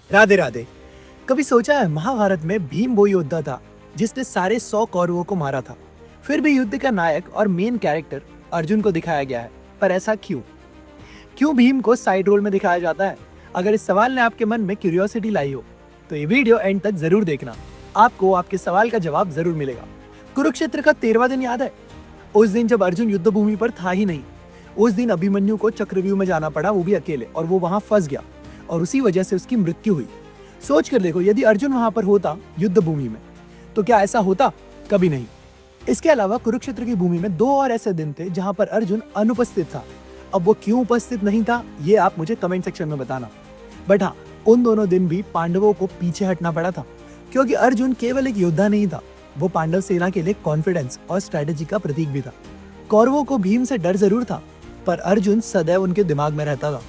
राधे राधे। कभी सोचा है महाभारत में भीम वो योद्धा था जिसने सारे 100 कौरवों को मारा था। फिर भी युद्ध का नायक और मेन कैरेक्टर अर्जुन को दिखाया गया है। पर ऐसा क्यों? क्यों भीम को साइड रोल में दिखाया जाता है? अगर इस सवाल ने आपके मन में क्यूरियोसिटी लाई हो तो ये वीडियो एंड तक जरूर देखना। आपको आपके सवाल का जवाब जरूर मिलेगा। कुरुक्षेत्र का 13वां दिन याद है? उस दिन जब अर्जुन युद्ध भूमि पर था ही नहीं। उस दिन अभिमन्यु को चक्रव्यूह में जाना पड़ा, वो भी अकेले, और वो वहां फंस गया और उसी वजह से उसकी मृत्यु हुई। सोच कर देखो, यदि अर्जुन वहां पर होता युद्ध भूमि में तो क्या ऐसा होता? कभी नहीं। इसके अलावा कुरुक्षेत्र की भूमि में 2 और ऐसे दिन थे जहां पर अर्जुन अनुपस्थित था। अब वो क्यों उपस्थित नहीं था ये आप मुझे कमेंट सेक्शन में बताना। बट हाँ, उन दोनों दिन भी पांडवों को पीछे हटना पड़ा था, क्योंकि अर्जुन केवल एक योद्धा नहीं था, वो पांडव सेना के लिए कॉन्फिडेंस और स्ट्रेटेजी का प्रतीक भी था। कौरवों को भीम से डर जरूर था, पर अर्जुन सदैव उनके दिमाग में रहता था।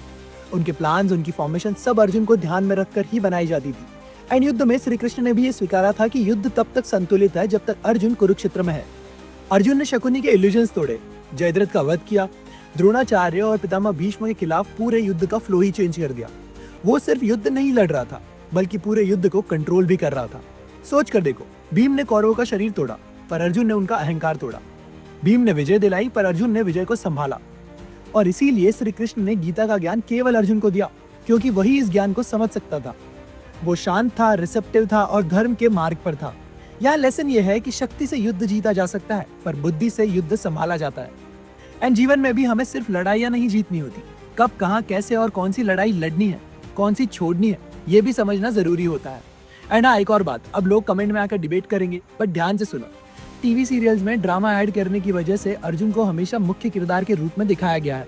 उनके प्लान्स, उनकी फॉर्मेशन सब अर्जुन को ध्यान में रखकर ही बनाई जाती थी। एंड युद्ध में श्री कृष्ण ने भी ये स्वीकारा था कि युद्ध तब तक संतुलित है जब तक अर्जुन कुरुक्षेत्र में है। अर्जुन ने शकुनी के इल्यूजन्स तोड़े, जयद्रथ का वध किया, द्रोणाचार्य और पितामह भीष्म के खिलाफ पूरे युद्ध का फ्लो ही चेंज कर दिया। वो सिर्फ युद्ध नहीं लड़ रहा था, बल्कि पूरे युद्ध को कंट्रोल भी कर रहा था। सोच कर देखो, भीम ने कौरवों का शरीर तोड़ा, पर अर्जुन ने उनका अहंकार तोड़ा। भीम ने विजय दिलाई, पर अर्जुन ने विजय को संभाला। और इसीलिए श्री कृष्ण ने गीता का ज्ञान केवल अर्जुन को दिया, क्योंकि वही इस ज्ञान को समझ सकता था। वो शांत था, रिसेप्टिव था और धर्म के मार्ग पर था। यहाँ लेसन ये है कि शक्ति से युद्ध जीता जा सकता है, पर बुद्धि से युद्ध संभाला जाता है। एंड जीवन में भी हमें सिर्फ लड़ाइयाँ नहीं जीतनी होती, कब, कहाँ, कैसे और कौन सी लड़ाई लड़नी है, कौन सी छोड़नी है, ये भी समझना जरूरी होता है। एंड हाँ, एक और बात, अब लोग कमेंट में आकर डिबेट करेंगे, बट ध्यान से सुनो। टीवी सीरियल्स में ड्रामा ऐड करने की वजह से अर्जुन को हमेशा मुख्य किरदार के रूप में दिखाया गया है,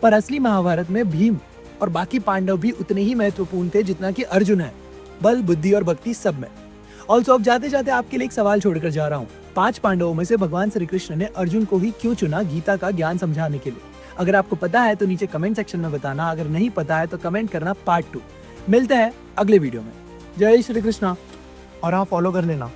पर असली महाभारत में भीम और बाकी पांडव भी उतने ही महत्वपूर्ण थे जितना कि अर्जुन है, बल, बुद्धि और भक्ति सब में। ऑल्सो अब जाते जाते आपके लिए एक सवाल छोड़कर जा रहा हूँ। 5 पांडवों में से भगवान श्री कृष्ण ने अर्जुन को ही क्यों चुना गीता का ज्ञान समझाने के लिए? अगर आपको पता है तो नीचे कमेंट सेक्शन में बताना, अगर नहीं पता है तो कमेंट करना पार्ट 2। मिलते हैं अगले वीडियो में। जय श्री कृष्णा। और हाँ, फॉलो कर लेना।